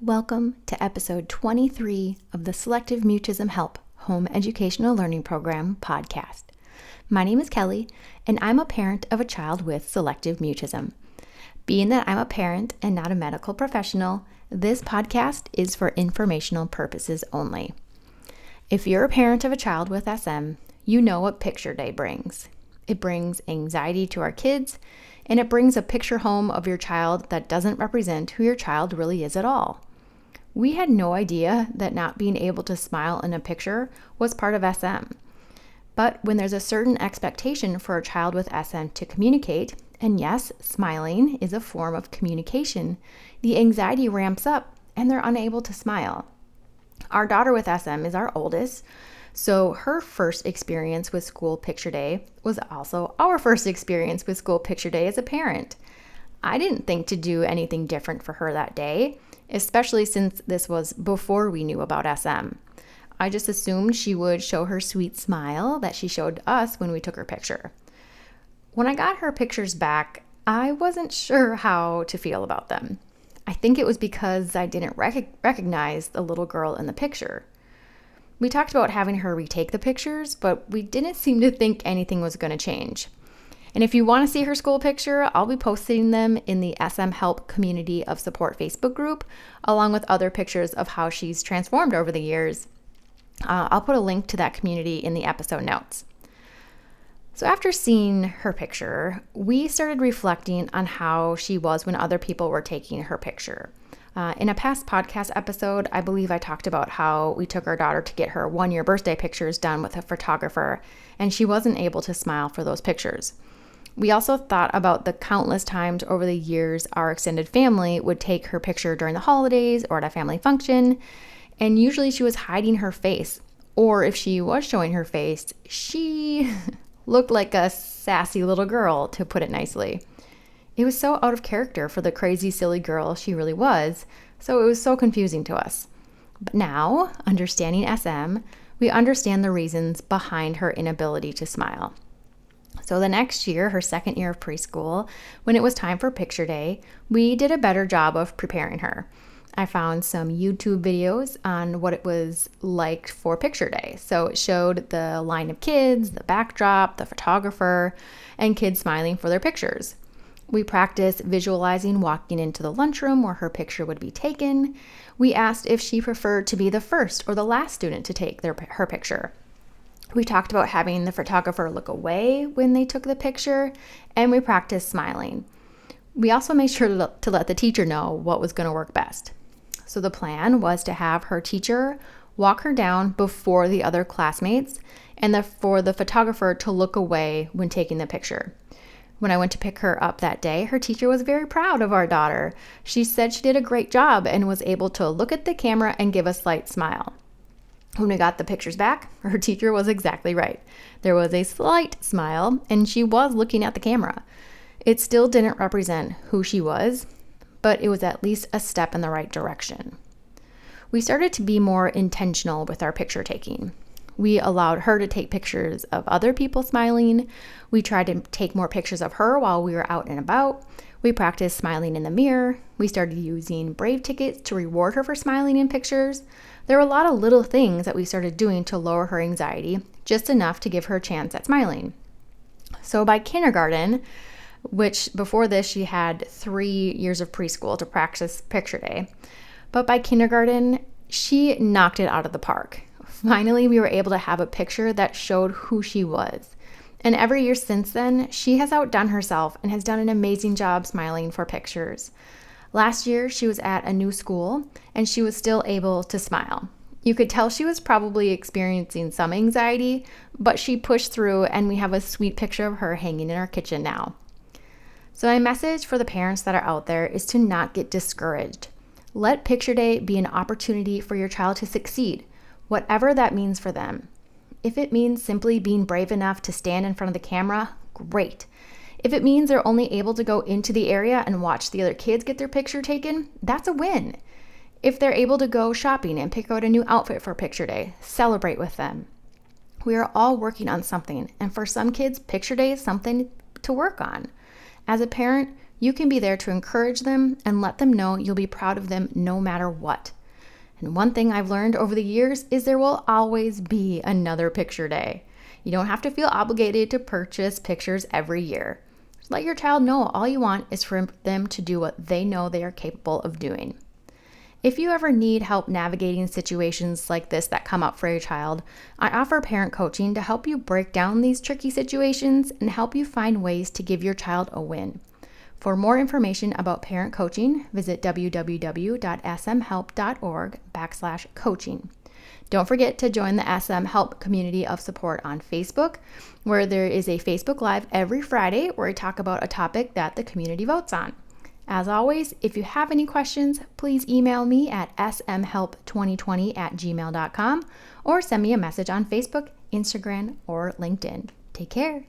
Welcome to episode 23 of the Selective Mutism Help Home Educational Learning Program podcast. My name is Kelly, and I'm a parent of a child with selective mutism. Being that I'm a parent and not a medical professional, this podcast is for informational purposes only. If you're a parent of a child with SM, you know what picture day brings. It brings anxiety to our kids, and it brings a picture home of your child that doesn't represent who your child really is at all. We had no idea that not being able to smile in a picture was part of SM. But when there's a certain expectation for a child with SM to communicate, and yes, smiling is a form of communication, the anxiety ramps up and they're unable to smile. Our daughter with SM is our oldest, so her first experience with school picture day was also our first experience with school picture day as a parent. I didn't think to do anything different for her that day, especially since this was before we knew about SM. I just assumed she would show her sweet smile that she showed us when we took her picture. When I got her pictures back, I wasn't sure how to feel about them. I think it was because I didn't recognize the little girl in the picture. We talked about having her retake the pictures, but we didn't seem to think anything was going to change. And if you want to see her school picture, I'll be posting them in the SM Help Community of Support Facebook group, along with other pictures of how she's transformed over the years. I'll put a link to that community in the episode notes. So after seeing her picture, we started reflecting on how she was when other people were taking her picture. In a past podcast episode, I believe I talked about how we took our daughter to get her one-year birthday pictures done with a photographer, and she wasn't able to smile for those pictures. We also thought about the countless times over the years our extended family would take her picture during the holidays or at a family function, and usually she was hiding her face, or if she was showing her face, she looked like a sassy little girl, to put it nicely. It was so out of character for the crazy, silly girl she really was, so it was so confusing to us. But now, understanding SM, we understand the reasons behind her inability to smile. So the next year, her second year of preschool, when it was time for picture day, we did a better job of preparing her. I found some YouTube videos on what it was like for picture day. So it showed the line of kids, the backdrop, the photographer, and kids smiling for their pictures. We practiced visualizing walking into the lunchroom where her picture would be taken. We asked if she preferred to be the first or the last student to take her picture. We talked about having the photographer look away when they took the picture, and we practiced smiling. We also made sure to let the teacher know what was going to work best. So the plan was to have her teacher walk her down before the other classmates, and for the photographer to look away when taking the picture. When I went to pick her up that day, her teacher was very proud of our daughter. She said she did a great job and was able to look at the camera and give a slight smile. When we got the pictures back, her teacher was exactly right. There was a slight smile, and she was looking at the camera. It still didn't represent who she was, but it was at least a step in the right direction. We started to be more intentional with our picture taking. We allowed her to take pictures of other people smiling. We tried to take more pictures of her while we were out and about. We practiced smiling in the mirror. We started using Brave tickets to reward her for smiling in pictures. There were a lot of little things that we started doing to lower her anxiety, just enough to give her a chance at smiling. So by kindergarten, which before this she had 3 years of preschool to practice picture day, but by kindergarten, she knocked it out of the park. Finally, we were able to have a picture that showed who she was. And every year since then, she has outdone herself and has done an amazing job smiling for pictures. Last year, she was at a new school and she was still able to smile. You could tell she was probably experiencing some anxiety, but she pushed through, and we have a sweet picture of her hanging in our kitchen now. So my message for the parents that are out there is to not get discouraged. Let picture day be an opportunity for your child to succeed, whatever that means for them. If it means simply being brave enough to stand in front of the camera, great. If it means they're only able to go into the area and watch the other kids get their picture taken, that's a win. If they're able to go shopping and pick out a new outfit for picture day, celebrate with them. We are all working on something, and for some kids, picture day is something to work on. As a parent, You can be there to encourage them and let them know you'll be proud of them no matter what. And one thing I've learned over the years is there will always be another picture day. You don't have to feel obligated to purchase pictures every year. Just let your child know all you want is for them to do what they know they are capable of doing. If you ever need help navigating situations like this that come up for your child, I offer parent coaching to help you break down these tricky situations and help you find ways to give your child a win. For more information about parent coaching, visit www.smhelp.org/coaching. Don't forget to join the SM Help community of support on Facebook, where there is a Facebook Live every Friday where I talk about a topic that the community votes on. As always, if you have any questions, please email me at smhelp2020@gmail.com or send me a message on Facebook, Instagram, or LinkedIn. Take care.